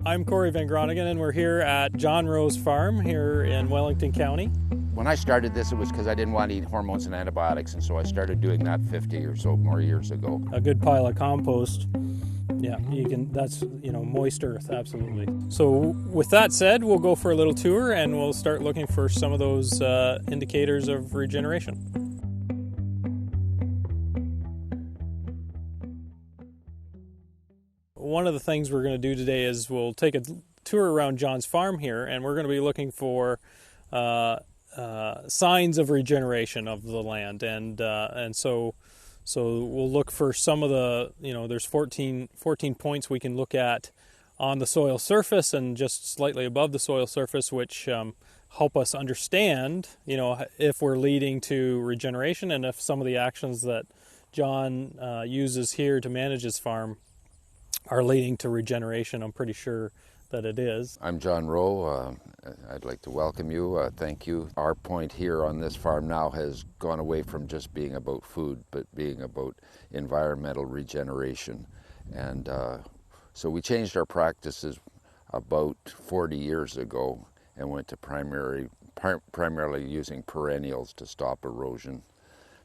I'm Cory van Groningen, and we're here at John Rowe's farm here in Wellington County. When I started this, it was because I didn't want to eat hormones and antibiotics, and so I started doing that 50 or so more years ago. A good pile of compost. Yeah, that's moist earth, absolutely. So with that said, we'll go for a little tour and we'll start looking for some of those indicators of regeneration. One of the things we're going to do today is we'll take a tour around John's farm here, and we're going to be looking for signs of regeneration of the land, and so we'll look for some of the, there's 14 points we can look at on the soil surface and just slightly above the soil surface, which help us understand, if we're leading to regeneration and if some of the actions that John uses here to manage his farm are leading to regeneration. I'm pretty sure that it is. I'm John Rowe. I'd like to welcome you. Thank you. Our point here on this farm now has gone away from just being about food, but being about environmental regeneration. And so we changed our practices about 40 years ago and went to primarily using perennials to stop erosion,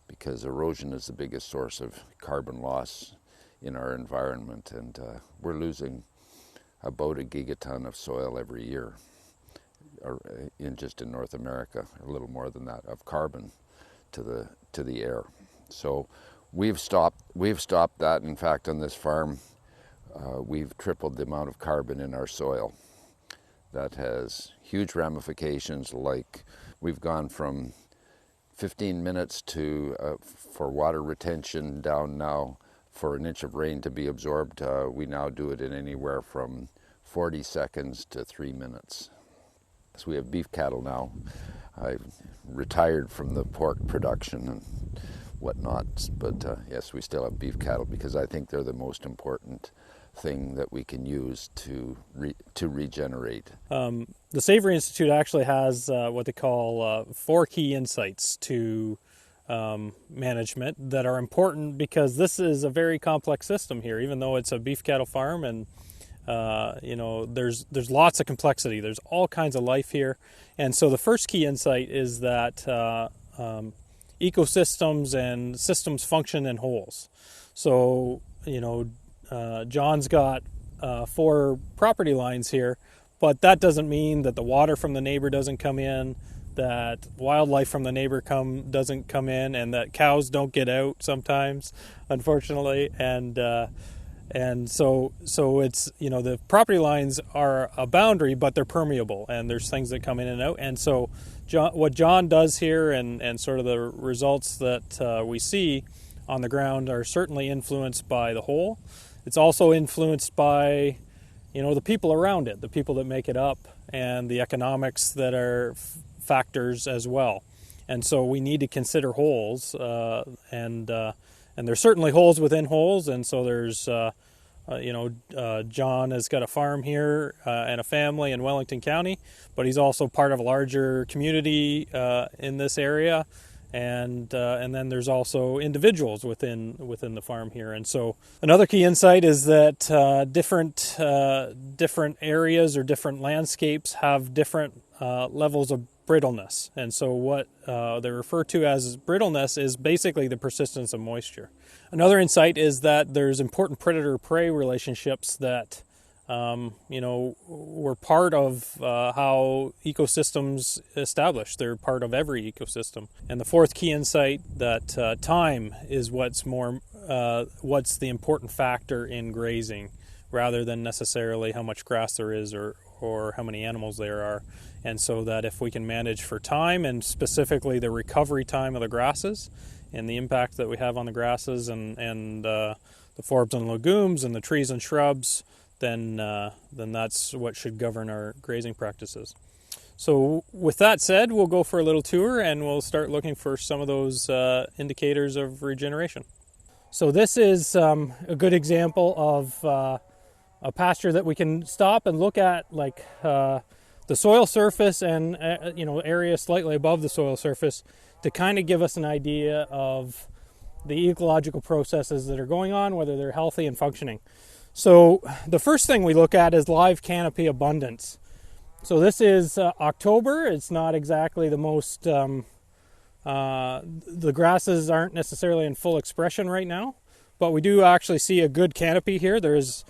because erosion is the biggest source of carbon loss in our environment, and we're losing about a gigaton of soil every year in North America, a little more than that, of carbon to the air. So we've stopped that. In fact, on this farm, we've tripled the amount of carbon in our soil. That has huge ramifications, like we've gone from 15 minutes for water retention down now. For an inch of rain to be absorbed, we now do it in anywhere from 40 seconds to 3 minutes. So we have beef cattle now. I've retired from the pork production and whatnot, but yes, we still have beef cattle because I think they're the most important thing that we can use to regenerate. The Savory Institute actually has what they call 4 key insights to management that are important, because this is a very complex system here, even though it's a beef cattle farm, and there's lots of complexity. There's all kinds of life here. And so the first key insight is that ecosystems and systems function in wholes. So John's got 4 property lines here, but that doesn't mean that the water from the neighbor doesn't come in, that wildlife from the neighbor doesn't come in, and that cows don't get out sometimes, unfortunately, and so it's, the property lines are a boundary, but they're permeable, and there's things that come in and out. And so what John does here, and sort of the results that we see on the ground, are certainly influenced by the whole. It's also influenced by the people around it, the people that make it up, and the economics that are factors as well. And so we need to consider wholes, and there's certainly holes within holes. And so there's John has got a farm here and a family in Wellington County, but he's also part of a larger community in this area, and then there's also individuals within the farm here. And so another key insight is that different areas or different landscapes have different levels of brittleness. And so what they refer to as brittleness is basically the persistence of moisture. Another insight is that there's important predator-prey relationships that were part of how ecosystems establish. They're part of every ecosystem. And the fourth key insight, that time is what's the important factor in grazing, rather than necessarily how much grass there is or how many animals there are. And so that if we can manage for time, and specifically the recovery time of the grasses and the impact that we have on the grasses and the forbs and legumes and the trees and shrubs, then that's what should govern our grazing practices. So with that said, we'll go for a little tour and we'll start looking for some of those indicators of regeneration. So this is a good example of a pasture that we can stop and look at, like the soil surface and area slightly above the soil surface, to kind of give us an idea of the ecological processes that are going on, whether they're healthy and functioning. So the first thing we look at is live canopy abundance. So this is October. It's not exactly the most, the grasses aren't necessarily in full expression right now, but we do actually see a good canopy here. There's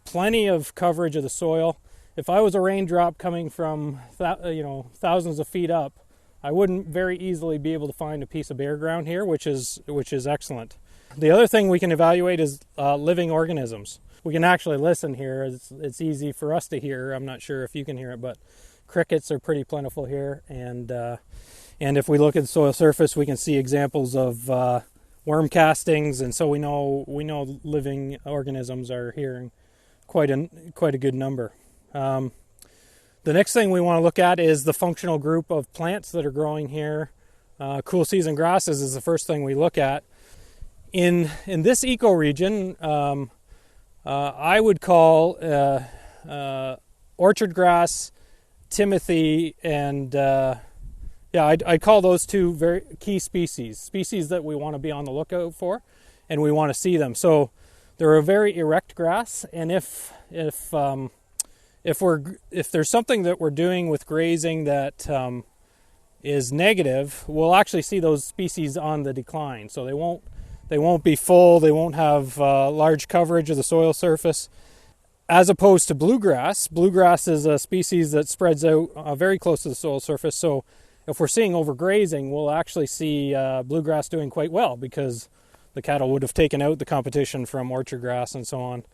plenty of coverage of the soil. If I was a raindrop coming from thousands of feet up, I wouldn't very easily be able to find a piece of bare ground here, which is excellent. The other thing we can evaluate is living organisms. We can actually listen here. It's easy for us to hear. I'm not sure if you can hear it, but crickets are pretty plentiful here. And if we look at the soil surface, we can see examples of worm castings, and so we know living organisms are here in quite a good number. The next thing we want to look at is the functional group of plants that are growing here. Cool season grasses is the first thing we look at. In this ecoregion, I would call orchard grass, timothy, and I'd call those two very key species that we want to be on the lookout for, and we want to see them. So they're a very erect grass, and if there's something that we're doing with grazing that is negative, we'll actually see those species on the decline. So they won't be full, they won't have large coverage of the soil surface, as opposed to bluegrass. Bluegrass is a species that spreads out very close to the soil surface, so if we're seeing overgrazing, we'll actually see bluegrass doing quite well because the cattle would have taken out the competition from orchard grass and so on,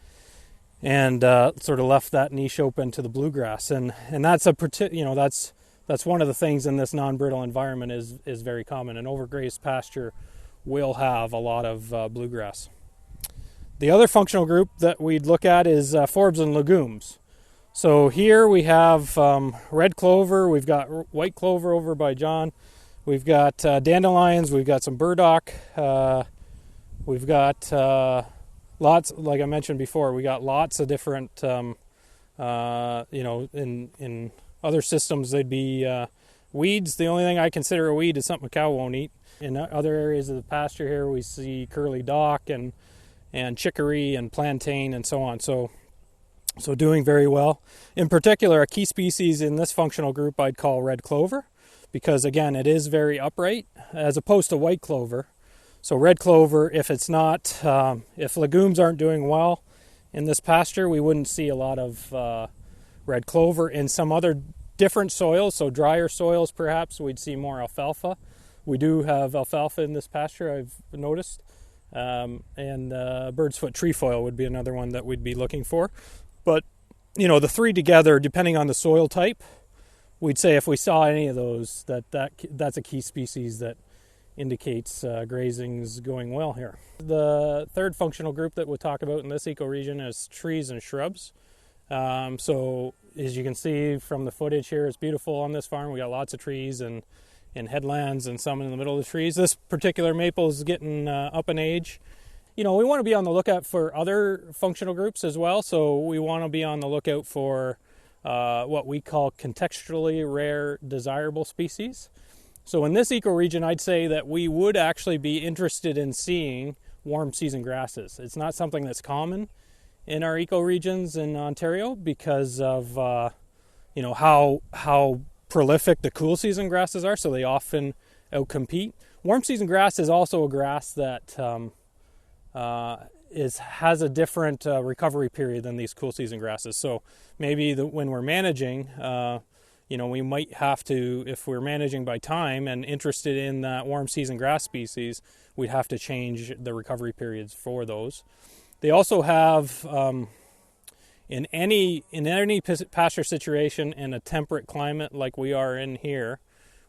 and sort of left that niche open to the bluegrass. And that's that's one of the things in this non-brittle environment is very common. An overgrazed pasture will have a lot of bluegrass. The other functional group that we'd look at is forbs and legumes. So here we have red clover, we've got white clover over by John, we've got dandelions, we've got some burdock, we've got lots, like I mentioned before, we got lots of different, in other systems they'd be weeds. The only thing I consider a weed is something a cow won't eat. In other areas of the pasture here, we see curly dock and chicory and plantain and so on. So doing very well. In particular, a key species in this functional group I'd call red clover, because again, it is very upright as opposed to white clover. So red clover, if legumes aren't doing well in this pasture, we wouldn't see a lot of red clover. In some other different soils, so drier soils perhaps, we'd see more alfalfa. We do have alfalfa in this pasture, I've noticed. And bird's foot trefoil would be another one that we'd be looking for. But, the three together, depending on the soil type, we'd say if we saw any of those, that's a key species that indicates grazing's going well here. The third functional group that we'll talk about in this ecoregion is trees and shrubs. So as you can see from the footage here, it's beautiful on this farm. We got lots of trees and headlands and some in the middle of the trees. This particular maple is getting up in age. We want to be on the lookout for other functional groups as well. So we want to be on the lookout for what we call contextually rare desirable species. So in this ecoregion, I'd say that we would actually be interested in seeing warm season grasses. It's not something that's common in our ecoregions in Ontario because of how prolific the cool season grasses are, so they often outcompete. Warm season grass is also a grass that has a different recovery period than these cool season grasses. So maybe when we're managing, we might have to, if we're managing by time and interested in that warm season grass species, we'd have to change the recovery periods for those. They also have in any pasture situation in a temperate climate like we are in here,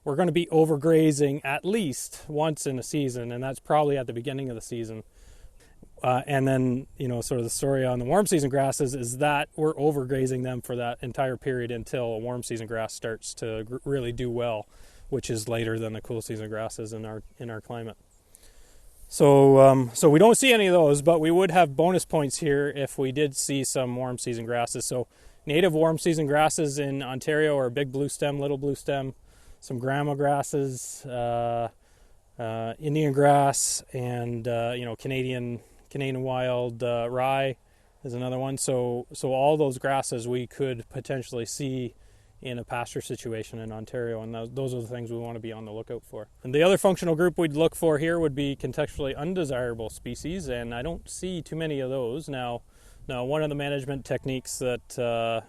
we're going to be overgrazing at least once in a season, and that's probably at the beginning of the season. And then, sort of the story on the warm season grasses is that we're overgrazing them for that entire period until a warm season grass starts to really do well, which is later than the cool season grasses in our climate. So we don't see any of those, but we would have bonus points here if we did see some warm season grasses. So native warm season grasses in Ontario are big blue stem, little blue stem, some grama grasses, Indian grass, and Canadian wild rye, is another one. So all those grasses we could potentially see in a pasture situation in Ontario, and those are the things we want to be on the lookout for. And the other functional group we'd look for here would be contextually undesirable species, and I don't see too many of those. Now one of the management techniques that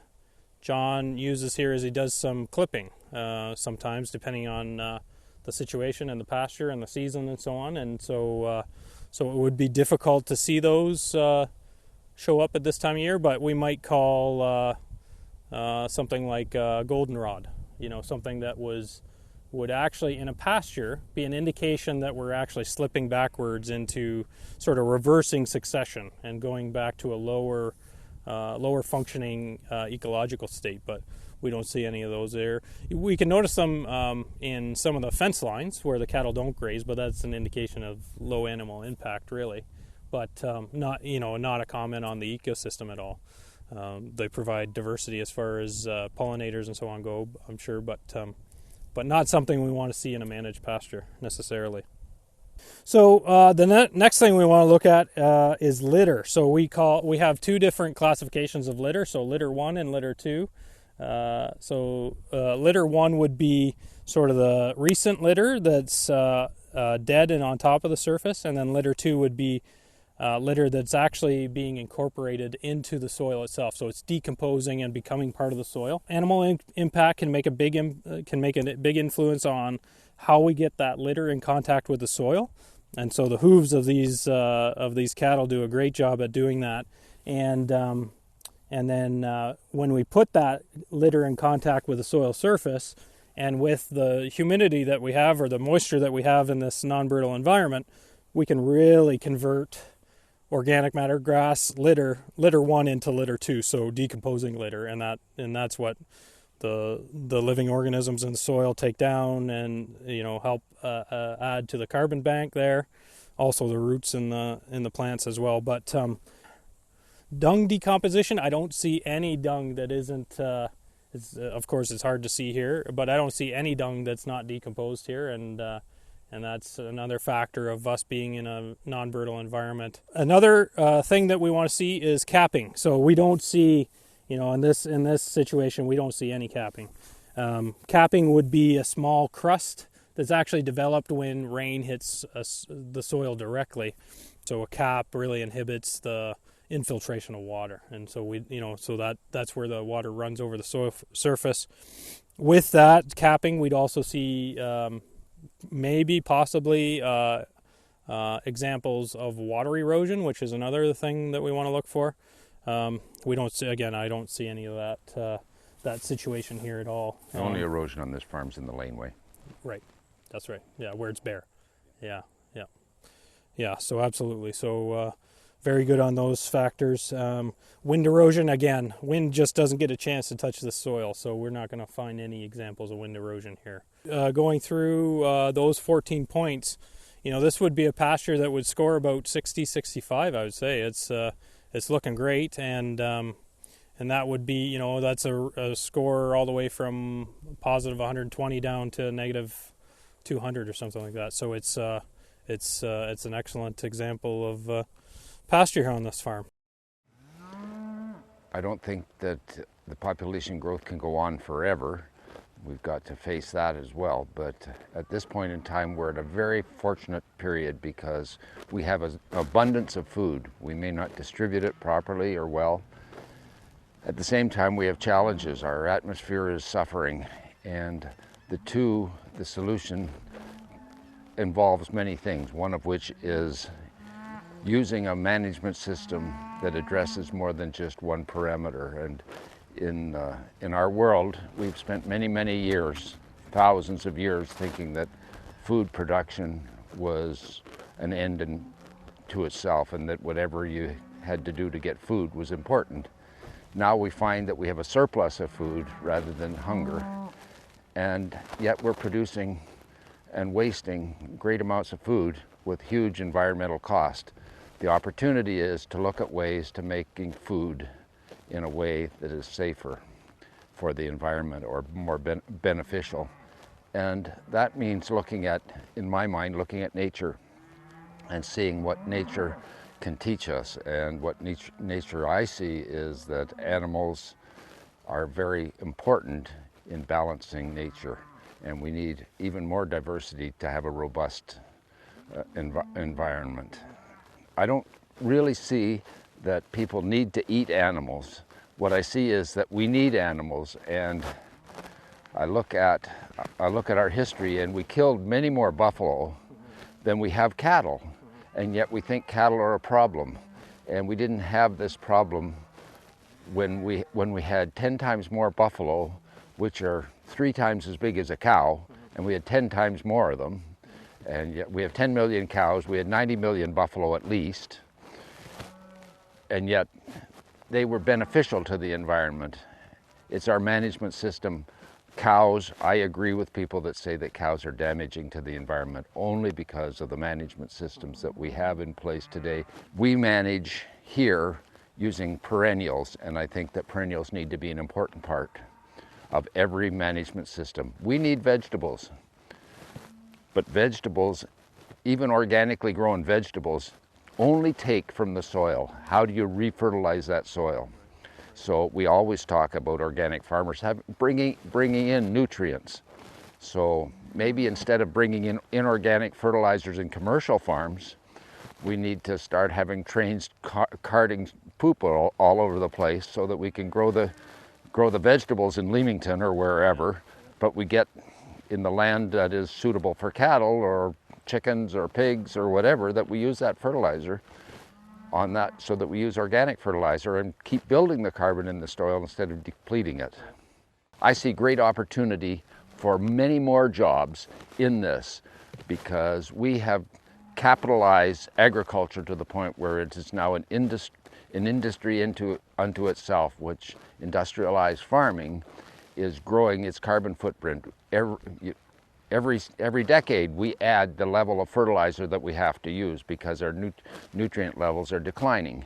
John uses here is he does some clipping sometimes, depending on the situation and the pasture and the season and so on, and so it would be difficult to see those show up at this time of year, but we might call something like goldenrod, something that would actually in a pasture be an indication that we're actually slipping backwards into sort of reversing succession and going back to a lower functioning ecological state, but we don't see any of those there. We can notice them in some of the fence lines where the cattle don't graze, but that's an indication of low animal impact really, but not a comment on the ecosystem at all. They provide diversity as far as pollinators and so on go, I'm sure, but not something we want to see in a managed pasture necessarily. So the next thing we want to look at is litter. So we have two different classifications of litter. So litter 1 and litter 2. Litter 1 would be sort of the recent litter that's dead and on top of the surface, and then litter 2 would be litter that's actually being incorporated into the soil itself, so it's decomposing and becoming part of the soil. Animal impact can make a big influence on how we get that litter in contact with the soil, and so the hooves of these cattle do a great job at doing that. And then when we put that litter in contact with the soil surface, and with the humidity that we have or the moisture that we have in this non-brittle environment, we can really convert organic matter, grass, litter 1 into litter 2, so decomposing litter, and that's what the living organisms in the soil take down and help add to the carbon bank there. Also the roots in the plants as well. But dung decomposition, I don't see any dung that isn't. Of course, it's hard to see here, but I don't see any dung that's not decomposed here, and that's another factor of us being in a non-brittle environment. Another thing that we want to see is capping. So we don't see, in this situation, we don't see any capping. Capping would be a small crust that's actually developed when rain hits the soil directly. So a cap really inhibits the infiltration of water, and so that's where the water runs over the soil surface. With that capping, we'd also see possibly examples of water erosion, which is another thing that we want to look for. We don't see, again, I don't see any of that situation here at all. The only erosion on this farm is in the laneway. Right, that's right. Yeah, where it's bare. Yeah. So absolutely. So very good on those factors. Wind erosion, again, wind just doesn't get a chance to touch the soil, so we're not going to find any examples of wind erosion here. Going through those 14 points, this would be a pasture that would score about 60, 65, I would say. It's looking great, and that would be, that's a score all the way from positive 120 down to negative 200 or something like that. So it's an excellent example of pasture here on this farm. I don't think that the population growth can go on forever. We've got to face that as well, but at this point in time we're at a very fortunate period because we have an abundance of food. We may not distribute it properly or well. At the same time we have challenges. Our atmosphere is suffering, and the solution involves many things, one of which is using a management system that addresses more than just one parameter. And in our world, we've spent many years, thousands of years, thinking that food production was an end to itself, and that whatever you had to do to get food was important. Now we find that we have a surplus of food rather than hunger, and yet we're producing and wasting great amounts of food with huge environmental cost. The opportunity is to look at ways to making food in a way that is safer for the environment or more beneficial. And that means in my mind, looking at nature and seeing what nature can teach us. And what nature I see is that animals are very important in balancing nature, and we need even more diversity to have a robust environment. I don't really see that people need to eat animals. What I see is that we need animals, and I look at our history, and we killed many more buffalo than we have cattle, and yet we think cattle are a problem. And we didn't have this problem when we had 10 times more buffalo, which are 3 times as big as a cow, and we had 10 times more of them. And yet we have 10 million cows, we had 90 million buffalo at least, and yet they were beneficial to the environment. It's our management system. Cows, I agree with people that say that cows are damaging to the environment only because of the management systems that we have in place today. We manage here using perennials, and I think that perennials need to be an important part of every management system. We need vegetables, but vegetables, even organically grown vegetables, only take from the soil. How do you refertilize that soil? So we always talk about organic farmers bringing in nutrients. So maybe instead of bringing in inorganic fertilizers in commercial farms, we need to start having trains carting poop all over the place so that we can grow the vegetables in Leamington or wherever, but we get in the land that is suitable for cattle or chickens or pigs or whatever, that we use that fertilizer on that, so that we use organic fertilizer and keep building the carbon in the soil instead of depleting it. I see great opportunity for many more jobs in this, because we have capitalized agriculture to the point where it is now an industry unto itself, which industrialized farming is growing its carbon footprint. Every decade we add the level of fertilizer that we have to use because our nutrient levels are declining.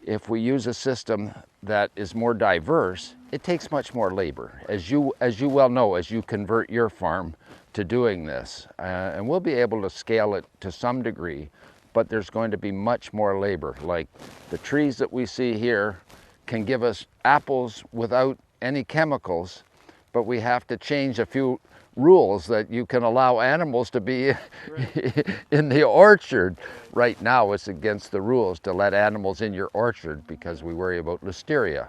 If we use a system that is more diverse, it takes much more labor, as you well know, as you convert your farm to doing this. And we'll be able to scale it to some degree, but there's going to be much more labor. Like the trees that we see here can give us apples without any chemicals, but we have to change a few rules that you can allow animals to be in the orchard. Right now it's against the rules to let animals in your orchard because we worry about listeria.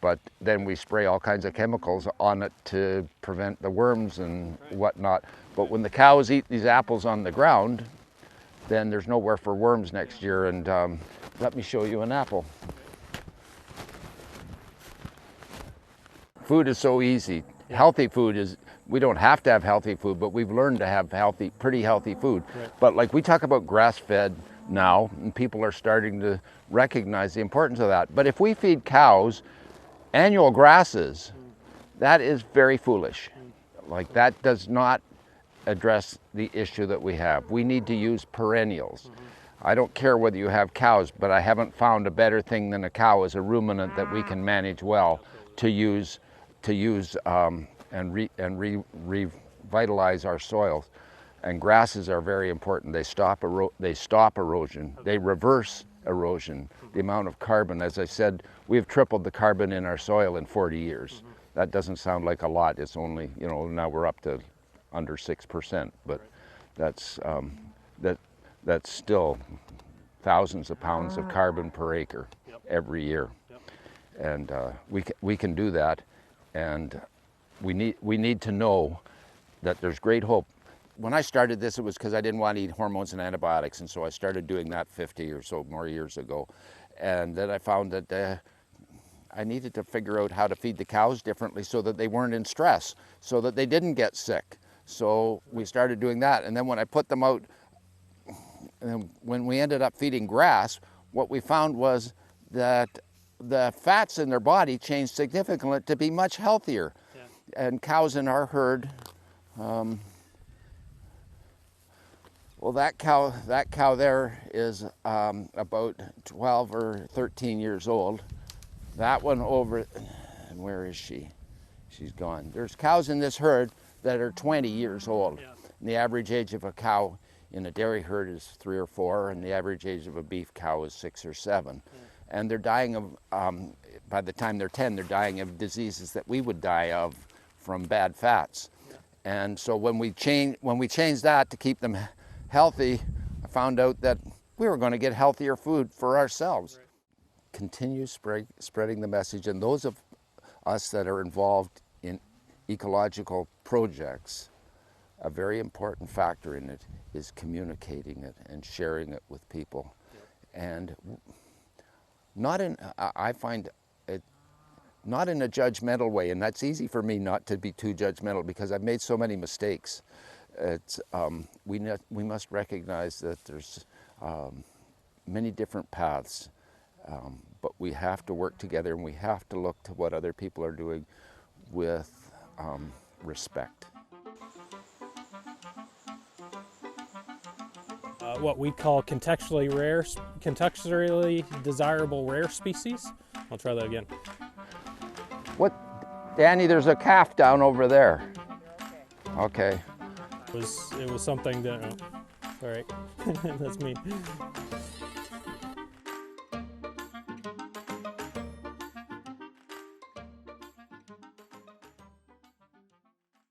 But then we spray all kinds of chemicals on it to prevent the worms and whatnot. But when the cows eat these apples on the ground, then there's nowhere for worms next year. And let me show you an apple. Food is so easy. Healthy food is, we don't have to have healthy food, but we've learned to have pretty healthy food. Right. But like we talk about grass-fed now, and people are starting to recognize the importance of that. But if we feed cows annual grasses, that is very foolish. Like that does not address the issue that we have. We need to use perennials. I don't care whether you have cows, but I haven't found a better thing than a cow as a ruminant that we can manage well to use and revitalize our soils. And grasses are very important. They stop erosion. They reverse erosion. The amount of carbon, as I said, we've tripled the carbon in our soil in 40 years. That doesn't sound like a lot. It's only, now we're up to under 6%, but that's still thousands of pounds of carbon per acre every year. And we can do that, and we need to know that there's great hope. When I started this, it was because I didn't want to eat hormones and antibiotics, and so I started doing that 50 or so more years ago. And then I found that I needed to figure out how to feed the cows differently so that they weren't in stress, so that they didn't get sick. So we started doing that, and then when I put them out, and when we ended up feeding grass, what we found was that the fats in their body changed significantly to be much healthier. And cows in our herd, well, that cow there is about 12 or 13 years old. That one over, and where is she? She's gone. There's cows in this herd that are 20 years old. And the average age of a cow in a dairy herd is 3 or 4, and the average age of a beef cow is 6 or 7. And they're dying of, by the time they're 10, they're dying of diseases that we would die of from bad fats. And so when we changed that to keep them healthy, I found out that we were going to get healthier food for ourselves. Right. Continue spreading the message, and those of us that are involved in ecological projects, a very important factor in it is communicating it and sharing it with people. Yep. And I find it not in a judgmental way, and that's easy for me not to be too judgmental because I've made so many mistakes. It's, we must recognize that there's many different paths, but we have to work together, and we have to look to what other people are doing with respect. What we call contextually desirable rare species. I'll try that again. What, Danny? There's a calf down over there. Okay. It was something that. All right, that's me.